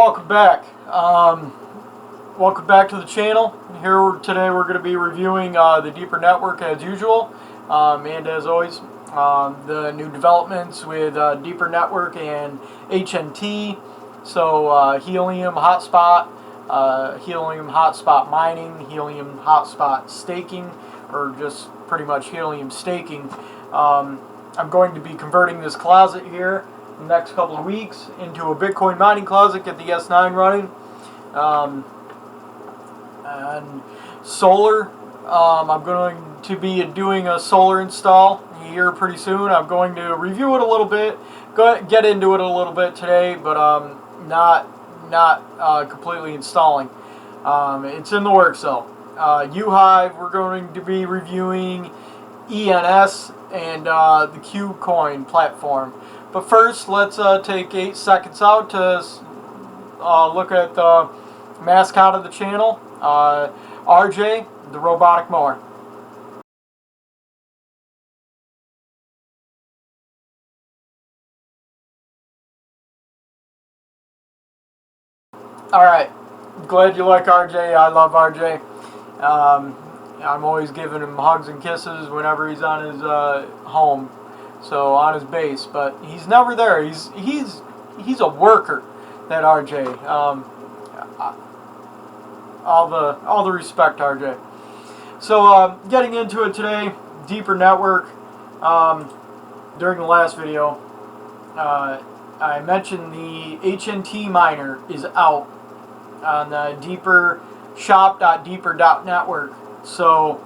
welcome back. Welcome back to the channel. Here today we're going to be reviewing the Deeper Network as usual, and as always, the new developments with Deeper Network and HNT. So Helium Hotspot, Helium Hotspot Mining, Helium Hotspot Staking, or just pretty much Helium Staking. I'm going to be converting this closet here the next couple of weeks into a Bitcoin mining closet, get the S9 running. And solar, I'm going to be doing a solar install here pretty soon. I'm going to review it a little bit, get into it a little bit today, but not completely installing. It's in the works though. Uhive, we're going to be reviewing ENS and the Kucoin platform. But first, let's take 8 seconds out to look at the mascot of the channel, RJ, the robotic mower. Alright, glad you like RJ. I love RJ. I'm always giving him hugs and kisses whenever he's on his home, so on his base, but he's never there. He's a worker, that RJ. All the respect, RJ. So getting into it today, Deeper Network. During the last video, I mentioned the HNT Miner is out on the Deeper shop.deeper.network. So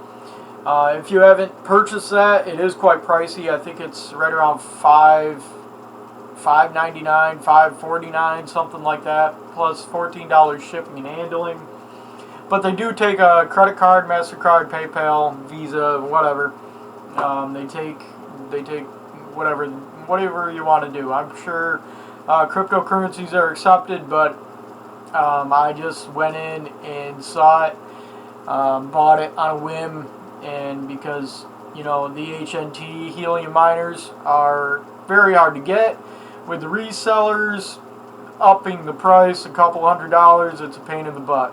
if you haven't purchased that, it is quite pricey. I think it's right around $5.99, $5.49, something like that, plus $14 shipping and handling. But they do take a credit card, MasterCard, PayPal, Visa, whatever. They take whatever you want to do. I'm sure cryptocurrencies are accepted, but I just went in and saw it, bought it on a whim, and because the HNT Helium miners are very hard to get, with the resellers upping the price a couple $100, it's a pain in the butt.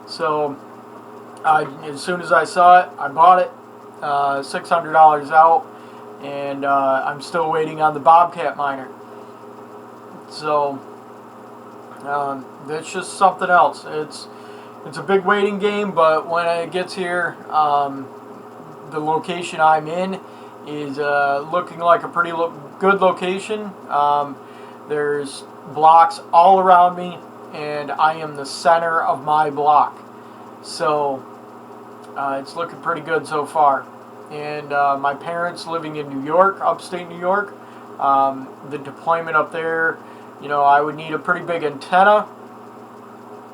So as soon as I saw it, I bought it, $600 out, and I'm still waiting on the Bobcat miner. So that's just something else. It's a big waiting game, but when it gets here, the location I'm in is looking like a pretty good location. There's blocks all around me, and I am the center of my block. So it's looking pretty good so far. And my parents living in New York, upstate New York, the deployment up there, I would need a pretty big antenna,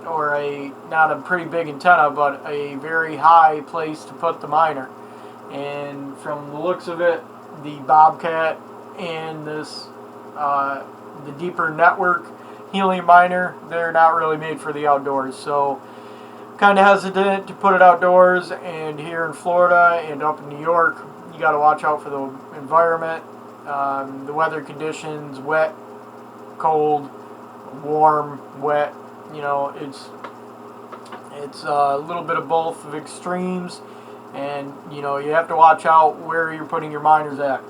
or not a pretty big antenna, but a very high place to put the miner. And from the looks of it, the Bobcat and this the Deeper Network Helium Miner, they're not really made for the outdoors. So kind of hesitant to put it outdoors. And here in Florida and up in New York, you got to watch out for the environment, the weather conditions, wet, cold, warm, wet. It's a little bit of both of extremes, and you have to watch out where you're putting your miners at.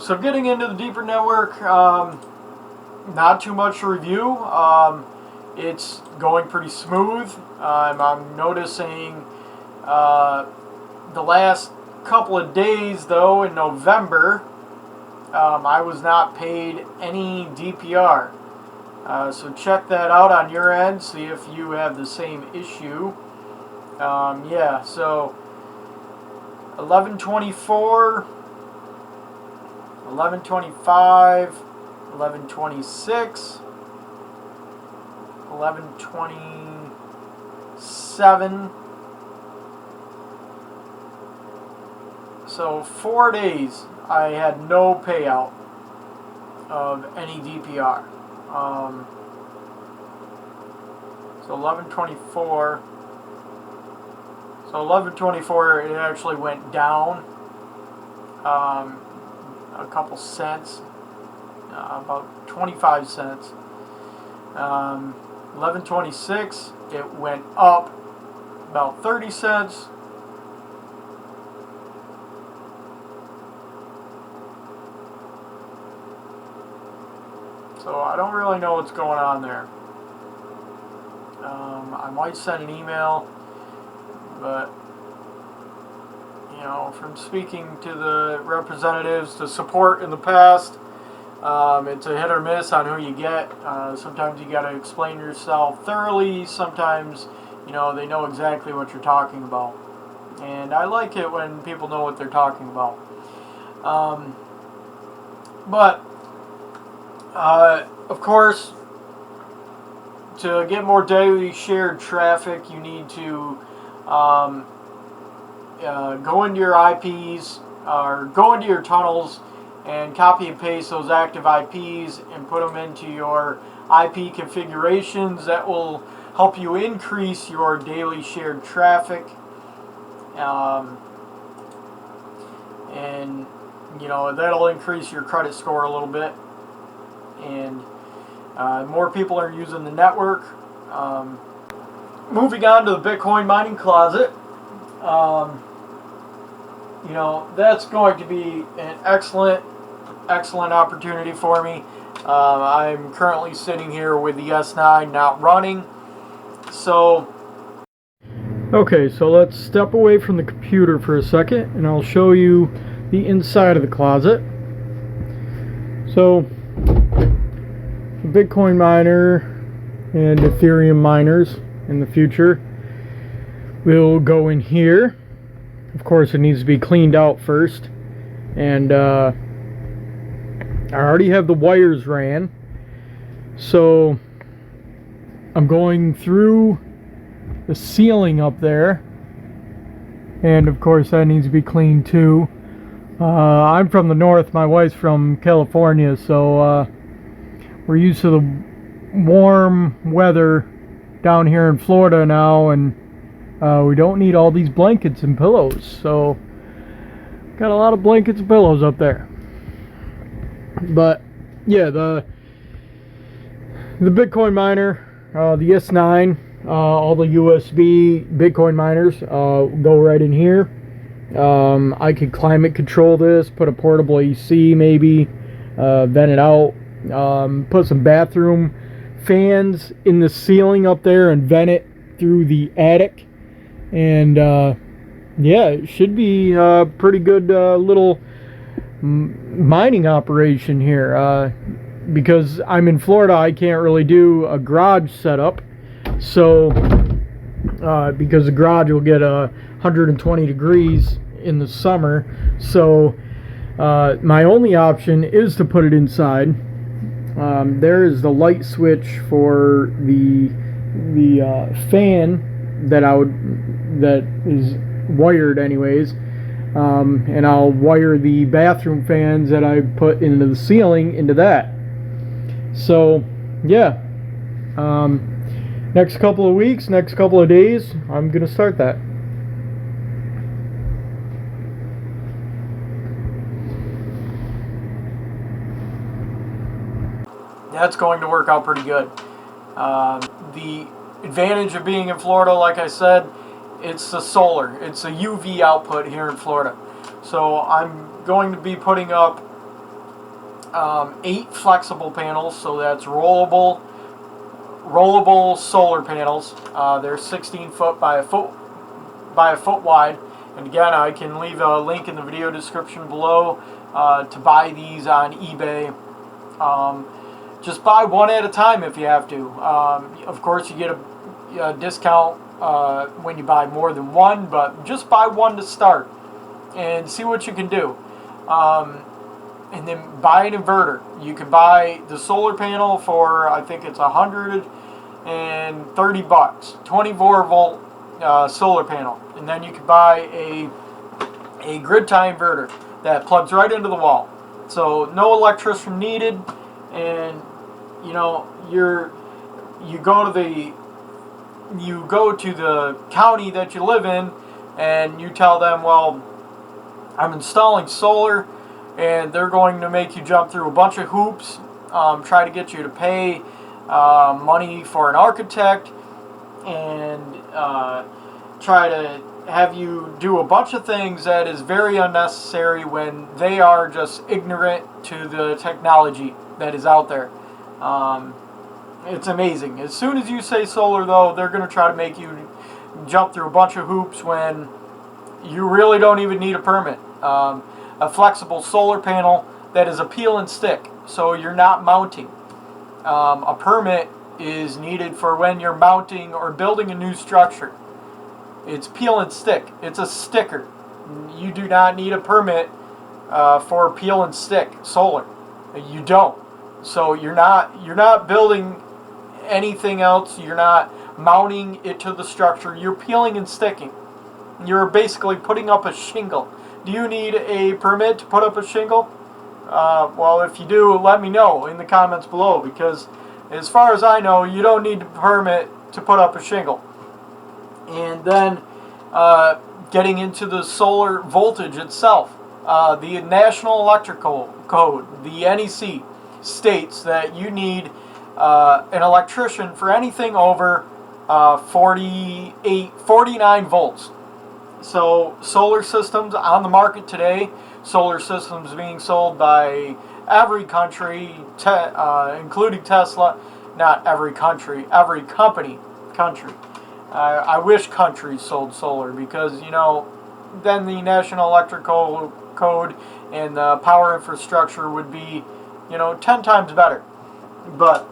So getting into the Deeper Network, not too much to review. It's going pretty smooth. I'm noticing the last couple of days, though, in November, I was not paid any DPR. So check that out on your end, see if you have the same issue. Yeah, so 11/24, 11/25, 11/26, 11/27. So 4 days I had no payout of any DPR. So 11/24. So 11/24, it actually went down a couple cents, about 25 cents. 11.26, it went up about 30 cents. So I don't really know what's going on there. I might send an email, but from speaking to the representatives to support in the past, it's a hit or miss on who you get. Sometimes you got to explain yourself thoroughly. Sometimes, they know exactly what you're talking about. And I like it when people know what they're talking about. But, of course, to get more daily shared traffic, you need to go into your IPs or go into your tunnels and copy and paste those active IPs and put them into your IP configurations. That will help you increase your daily shared traffic. And that'll increase your credit score a little bit. And more people are using the network. Moving on to the Bitcoin mining closet. That's going to be an excellent opportunity for me. I'm currently sitting here with the S9 not running. Okay, so let's step away from the computer for a second and I'll show you the inside of the closet. So, the Bitcoin miner and Ethereum miners in the future will go in here. Of course, it needs to be cleaned out first. And I already have the wires ran. So I'm going through the ceiling up there. And of course, that needs to be cleaned too. I'm from the north. My wife's from California. So we're used to the warm weather down here in Florida now. And we don't need all these blankets and pillows, so got a lot of blankets and pillows up there. But yeah, the Bitcoin miner, the S9, all the USB Bitcoin miners go right in here. I could climate control this, put a portable AC maybe, vent it out, put some bathroom fans in the ceiling up there and vent it through the attic. And yeah, it should be a pretty good little mining operation here. Because I'm in Florida, I can't really do a garage setup. So, because the garage will get 120 degrees in the summer. So, my only option is to put it inside. There is the light switch for the fan that is wired anyways, and I'll wire the bathroom fans that I put into the ceiling into that. So yeah, next couple of weeks, next couple of days, I'm gonna start that. That's going to work out pretty good. The advantage of being in Florida, like I said, it's the solar. It's a UV output here in Florida. So I'm going to be putting up 8 flexible panels. So that's rollable solar panels. They're 16 foot by a foot wide. And again, I can leave a link in the video description below to buy these on eBay. Just buy one at a time if you have to. Of course, you get a discount when you buy more than one, but just buy one to start and see what you can do. And then buy an inverter. You can buy the solar panel for, I think it's $130, 24 volt solar panel, and then you can buy a grid tie inverter that plugs right into the wall. So no electricity needed, and you go to the county that you live in, and you tell them, well, I'm installing solar, and they're going to make you jump through a bunch of hoops, try to get you to pay money for an architect and try to have you do a bunch of things that is very unnecessary when they are just ignorant to the technology that is out there. It's amazing. As soon as you say solar, though, they're going to try to make you jump through a bunch of hoops when you really don't even need a permit. A flexible solar panel that is a peel and stick, so you're not mounting. A permit is needed for when you're mounting or building a new structure. It's peel and stick. It's a sticker. You do not need a permit for peel and stick solar. You don't. So you're not building anything else. You're not mounting it to the structure. You're peeling and sticking. You're basically putting up a shingle. Do you need a permit to put up a shingle? Well, if you do, let me know in the comments below, because as far as I know, you don't need a permit to put up a shingle. And then getting into the solar voltage itself. The National Electrical Code, the NEC, states that you need an electrician for anything over 49 volts. So solar systems on the market today, solar systems being sold by every country, including Tesla, not every country, every country. I wish countries sold solar, because, you know, then the National Electrical Code and the power infrastructure would be, you know, 10 times better. But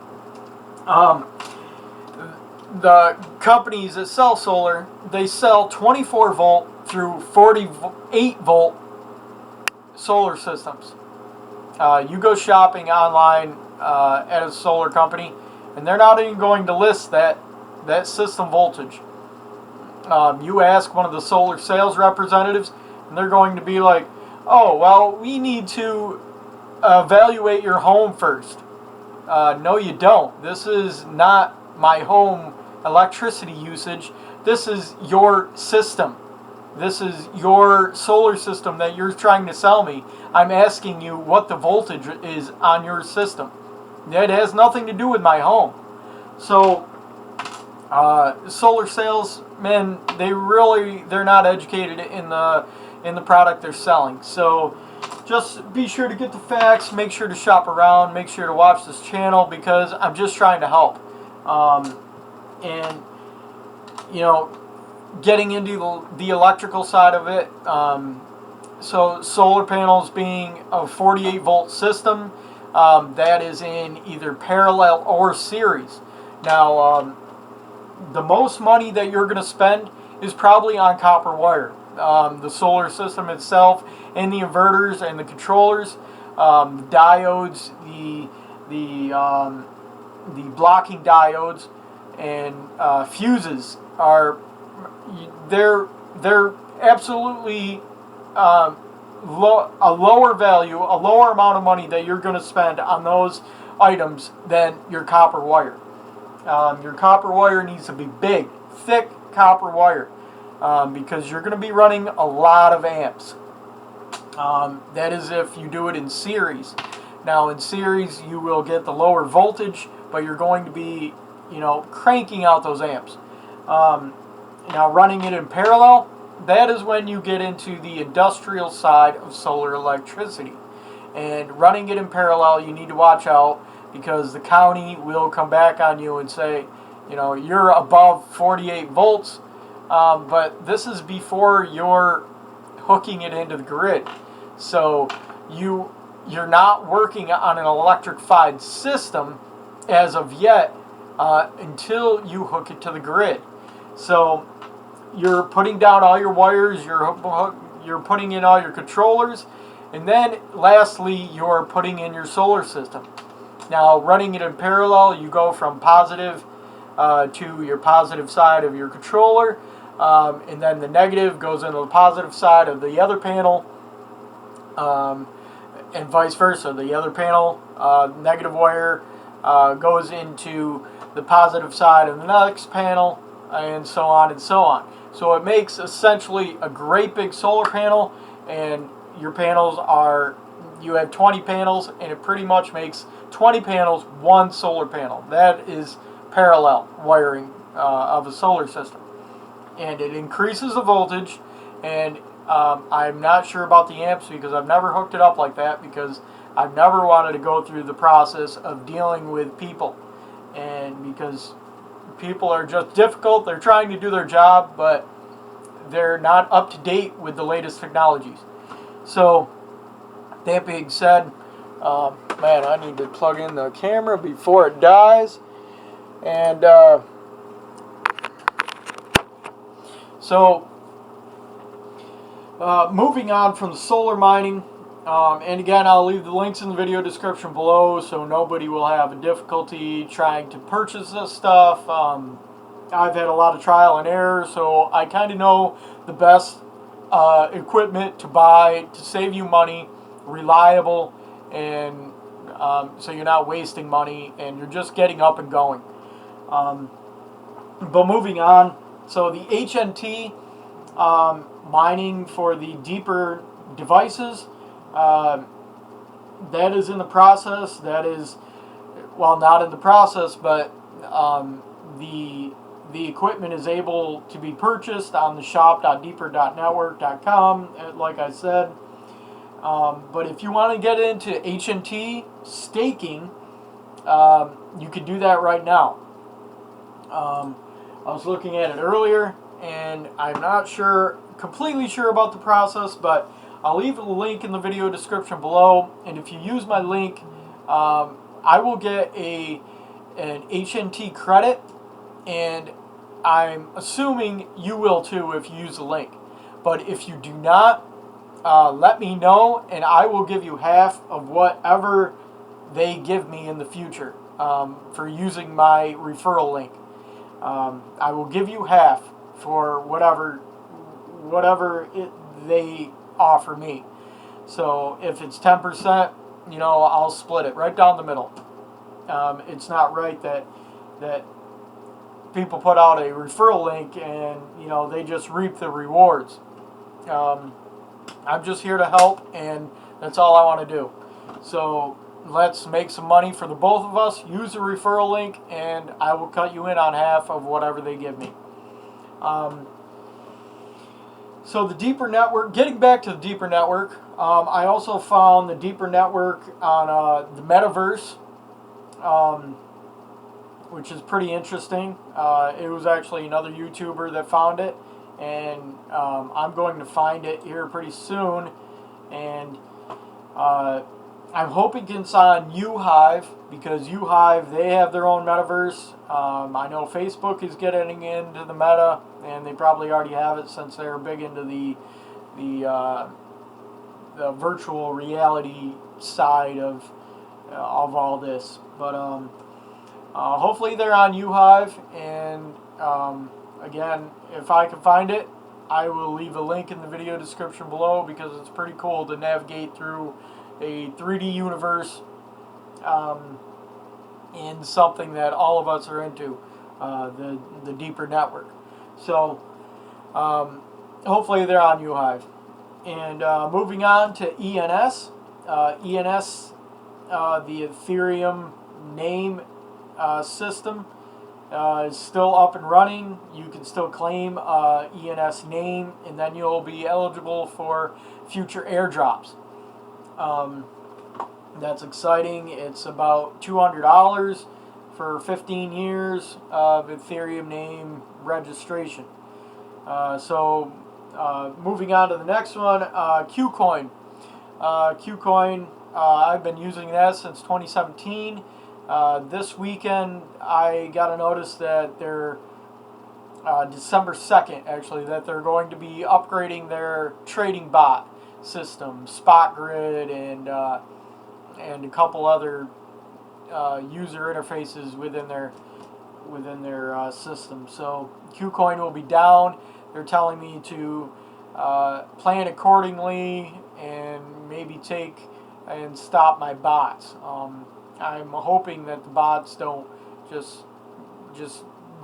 the companies that sell solar, they sell 24 volt through 48 volt solar systems. You go shopping online at a solar company, and they're not even going to list that system voltage. You ask one of the solar sales representatives, and they're going to be like, oh, well, we need to evaluate your home first. No, you don't. This is not my home electricity usage. This is your system. This is your solar system that you're trying to sell me. I'm asking you what the voltage is on your system. It has nothing to do with my home. So solar salesmen, they're not educated in the product they're selling. So just be sure to get the facts, make sure to shop around, make sure to watch this channel, because I'm just trying to help. And, you know, getting into the electrical side of it, so solar panels being a 48 volt system, that is in either parallel or series. Now, the most money that you're going to spend is probably on copper wire. The solar system itself, and the inverters and the controllers, the diodes, the blocking diodes, and fuses are they're absolutely a lower value, a lower amount of money that you're going to spend on those items than your copper wire. Your copper wire needs to be big, thick copper wire, because you're going to be running a lot of amps. That is if you do it in series. Now, in series, you will get the lower voltage, but you're going to be, you know, cranking out those amps. Now, running it in parallel, that is when you get into the industrial side of solar electricity. And running it in parallel, you need to watch out, because the county will come back on you and say, you know, you're above 48 volts, but this is before you're hooking it into the grid. So you're not working on an electrified system as of yet until you hook it to the grid. So you're putting down all your wires, you're putting in all your controllers, and then lastly, you're putting in your solar system. Now, running it in parallel, you go from positive to your positive side of your controller, and then the negative goes into the positive side of the other panel, and vice versa. The other panel, negative wire, goes into the positive side of the next panel, and so on and so on. So it makes essentially a great big solar panel, and your panels are you have 20 panels, and it pretty much makes 20 panels one solar panel. That is parallel wiring of a solar system. And it increases the voltage, and I'm not sure about the amps because I've never hooked it up like that, because I've never wanted to go through the process of dealing with people, and because people are just difficult. They're trying to do their job, but they're not up to date with the latest technologies. So that being said, man, I need to plug in the camera before it dies. And moving on from the solar mining, and again, I'll leave the links in the video description below so nobody will have a difficulty trying to purchase this stuff. I've had a lot of trial and error, so I kind of know the best equipment to buy to save you money, reliable, and so you're not wasting money and you're just getting up and going. But moving on, so the HNT mining for the deeper devices, that is in the process. That is, well, not in the process, but the equipment is able to be purchased on the shop.deeper.network.com, like I said. But if you want to get into HNT staking, you can do that right now. I was looking at it earlier, and I'm not completely sure about the process, but I'll leave a link in the video description below, and if you use my link, I will get an HNT credit, and I'm assuming you will too if you use the link. But if you do not, let me know, and I will give you half of whatever they give me in the future for using my referral link. I will give you half for whatever they offer me. So if it's 10%, I'll split it right down the middle. It's not right that people put out a referral link and they just reap the rewards. I'm just here to help, and that's all I want to do. So let's make some money for the both of us. Use the referral link, and I will cut you in on half of whatever they give me. So the Deeper Network, getting back to the Deeper Network, I also found the Deeper Network on the Metaverse, which is pretty interesting. It was actually another YouTuber that found it, and I'm going to find it here pretty soon. And I'm hoping it's on Uhive, because Uhive, they have their own metaverse. I know Facebook is getting into the meta, and they probably already have it since they're big into the virtual reality side of all this. But hopefully they're on Uhive, and again, if I can find it, I will leave a link in the video description below, because it's pretty cool to navigate through a 3D universe in something that all of us are into, the Deeper Network. So hopefully they're on Uhive. And moving on to ENS. ENS, the Ethereum name system, is still up and running. You can still claim ENS name, and then you'll be eligible for future airdrops. That's exciting. It's about $200 for 15 years of Ethereum name registration. Moving on to the next one, Kucoin. Kucoin, I've been using that since 2017. This weekend, I got a notice that they're December 2nd, actually, that they're going to be upgrading their trading bot system, SpotGrid, and a couple other user interfaces within their system. So Kucoin will be down. They're telling me to plan accordingly and maybe take and stop my bots. I'm hoping that the bots don't just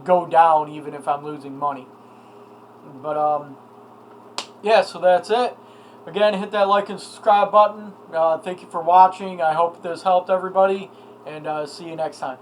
go down even if I'm losing money. But yeah, so that's it. Again, hit that like and subscribe button. Thank you for watching. I hope this helped everybody, and see you next time.